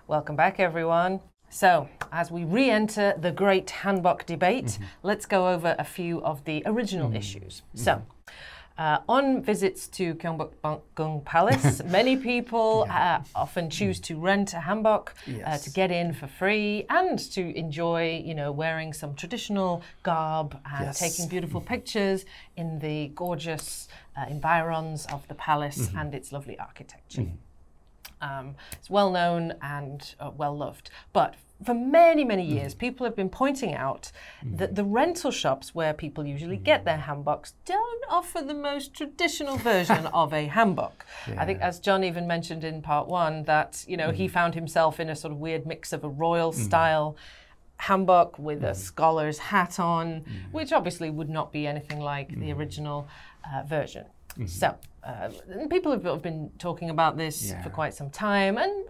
Welcome back, everyone. So, as we re-enter the great Hanbok debate, let's go over a few of the original issues. So, on visits to Gyeongbokgung Palace, many people often choose to rent a hanbok to get in for free and to enjoy, you know, wearing some traditional garb and taking beautiful pictures in the gorgeous environs of the palace and its lovely architecture. It's well known and well loved. But for many, many years, people have been pointing out that the rental shops where people usually get their hanboks don't offer the most traditional version of a hanbok. I think, as John even mentioned in part one, that, you know, he found himself in a sort of weird mix of a royal style hanbok with a scholar's hat on, which obviously would not be anything like the original version. So, people have been talking about this for quite some time, and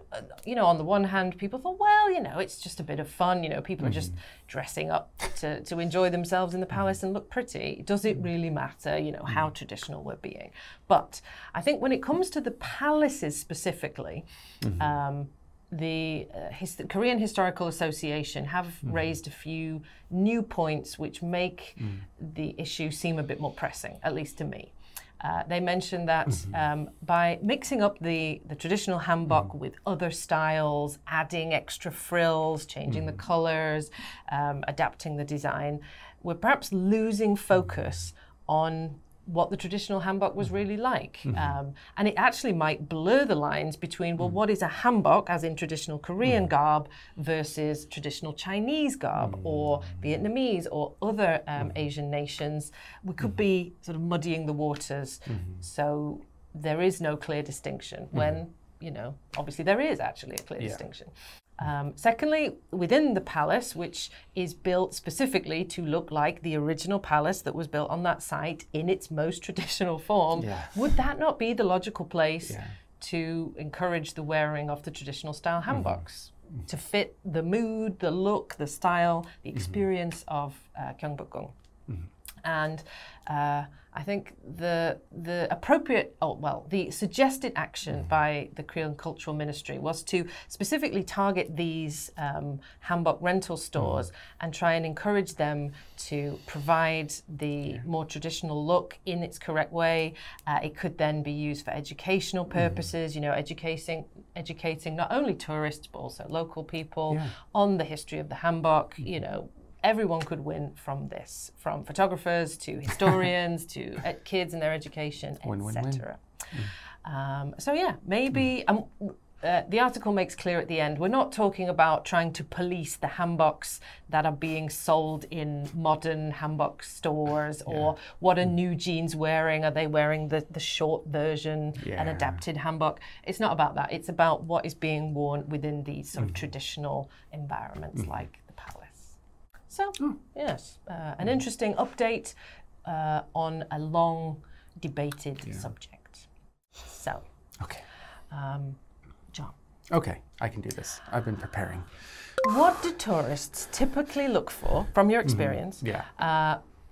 you know, on the one hand, people thought, well, you know, it's just a bit of fun. You know, people are just dressing up to enjoy themselves in the palace and look pretty. Does it really matter, you know, how traditional we're being? But I think when it comes to the palaces specifically, the Korean Historical Association have raised a few new points which make the issue seem a bit more pressing, at least to me. They mentioned that by mixing up the traditional hanbok with other styles, adding extra frills, changing the colors, adapting the design, we're perhaps losing focus on what the traditional hanbok was really like. And it actually might blur the lines between, well, what is a hanbok, as in traditional Korean garb, versus traditional Chinese garb, or Vietnamese, or other Asian nations. We could be sort of muddying the waters. So there is no clear distinction when, you know, obviously there is actually a clear distinction. Secondly, within the palace, which is built specifically to look like the original palace that was built on that site in its most traditional form, would that not be the logical place to encourage the wearing of the traditional style hanboks to fit the mood, the look, the style, the experience of Gyeongbokgung? And I think the appropriate, the suggested action by the Korean Cultural Ministry was to specifically target these hanbok rental stores and try and encourage them to provide the more traditional look in its correct way. It could then be used for educational purposes, you know, educating not only tourists but also local people on the history of the hanbok, you know. Everyone could win from this, from photographers to historians to kids and their education, etc. So yeah, maybe the article makes clear at the end, we're not talking about trying to police the hanboks that are being sold in modern hanbok stores, or what are new jeans wearing? Are they wearing the short version, an adapted hanbok? It's not about that. It's about what is being worn within these sort of traditional environments like the palace. So, yes, an interesting update on a long debated subject. So, John. Okay, I can do this. I've been preparing. What do tourists typically look for, from your experience,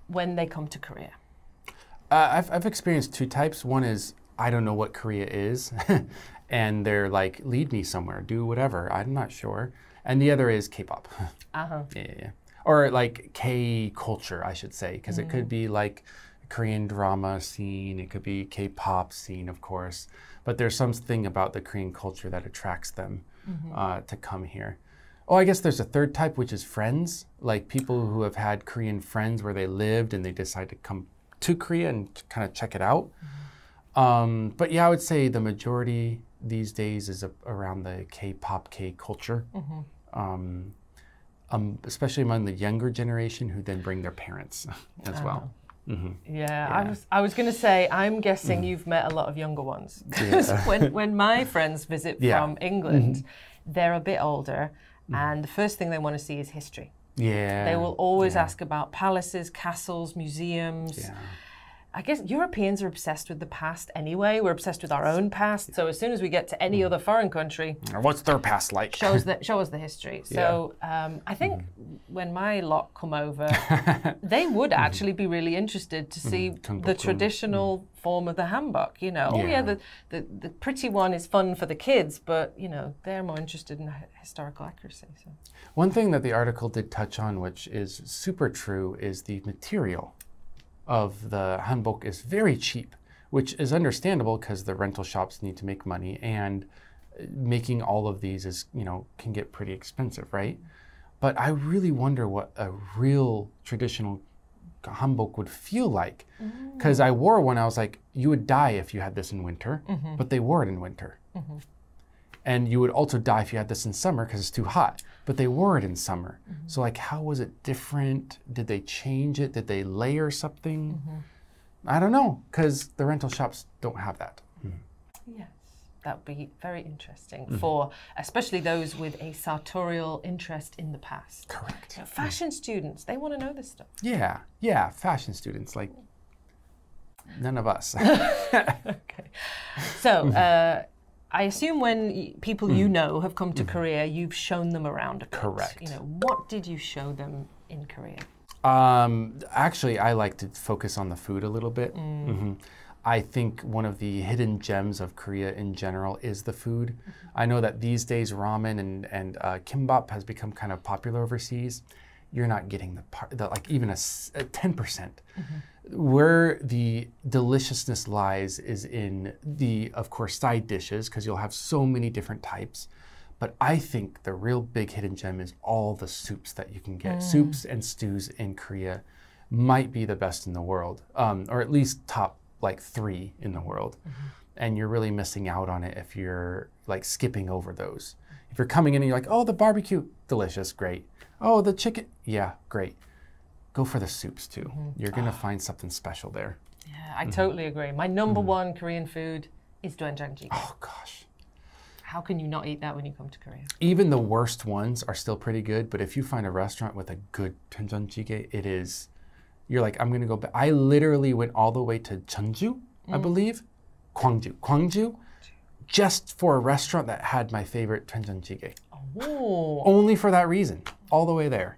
when they come to Korea? I've experienced two types. One is, I don't know what Korea is, and they're like, lead me somewhere, do whatever, I'm not sure. And the other is K-pop. Or like K-culture, I should say, because it could be like a Korean drama scene, it could be K-pop scene, of course. But there's something about the Korean culture that attracts them to come here. Oh, I guess there's a third type, which is friends, like people who have had Korean friends where they lived and they decide to come to Korea and kind of check it out. But yeah, I would say the majority these days is around the K-pop, K-culture. Especially among the younger generation, who then bring their parents as well. I was going to say, I'm guessing you've met a lot of younger ones. Because when my friends visit from England, they're a bit older, and the first thing they want to see is history. They will always ask about palaces, castles, museums. I guess Europeans are obsessed with the past anyway. We're obsessed with our own past. So as soon as we get to any other foreign country, what's their past like? Show us the history. So I think when my lot come over, they would actually be really interested to see the traditional form of the hanbok. You know, the pretty one is fun for the kids, but you know they're more interested in historical accuracy. So. One thing that the article did touch on, which is super true, is the material of the hanbok is very cheap, which is understandable because the rental shops need to make money, and making all of these is, you know, can get pretty expensive, right? But I really wonder what a real traditional hanbok would feel like, because I wore one. I was like, you would die if you had this in winter, but they wore it in winter. And you would also die if you had this in summer because it's too hot, but they wore it in summer. So like, how was it different? Did they change it? Did they layer something? I don't know, because the rental shops don't have that. Yes, that would be very interesting for especially those with a sartorial interest in the past. Correct. So fashion students, they want to know this stuff. Yeah, fashion students, like none of us. Okay. So, I assume when people you know have come to Korea, you've shown them around a bit. Correct. You know, what did you show them in Korea? Actually, I like to focus on the food a little bit. I think one of the hidden gems of Korea in general is the food. I know that these days ramen and kimbap has become kind of popular overseas. You're not getting like even a 10%. Where the deliciousness lies is in the, of course, side dishes, because you'll have so many different types. But I think the real big hidden gem is all the soups that you can get. Soups and stews in Korea might be the best in the world, or at least top like 3 in the world. And you're really missing out on it if you're like skipping over those. If you're coming in and you're like, oh, the barbecue, delicious, great. Oh, the chicken, yeah, great. Go for the soups too. You're gonna find something special there. Yeah, I totally agree. My number one Korean food is doenjanjjigae. Oh gosh. How can you not eat that when you come to Korea? Even the worst ones are still pretty good, but if you find a restaurant with a good doenjanjjigae, it is, you're like, I'm gonna go back. I literally went all the way to Jeonju, I believe, Gwangju, just for a restaurant that had my favorite doenjanjjigae. Oh. Only for that reason, all the way there.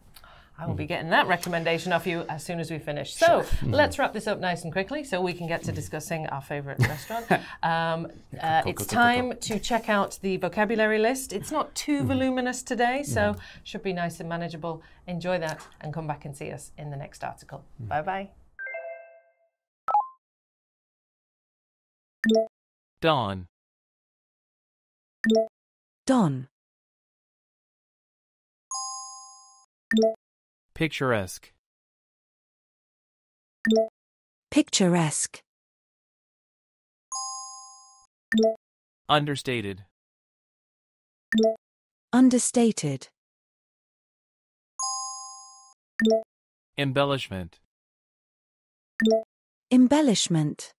I will be getting that recommendation off you as soon as we finish. So let's wrap this up nice and quickly so we can get to discussing our favorite restaurant. It's time to check out the vocabulary list. It's not too voluminous today, so should be nice and manageable. Enjoy that and come back and see us in the next article. Bye-bye. Dawn. Dawn. Picturesque. Picturesque. Understated. Understated. Embellishment. Embellishment.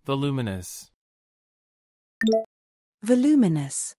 Voluminous. Voluminous.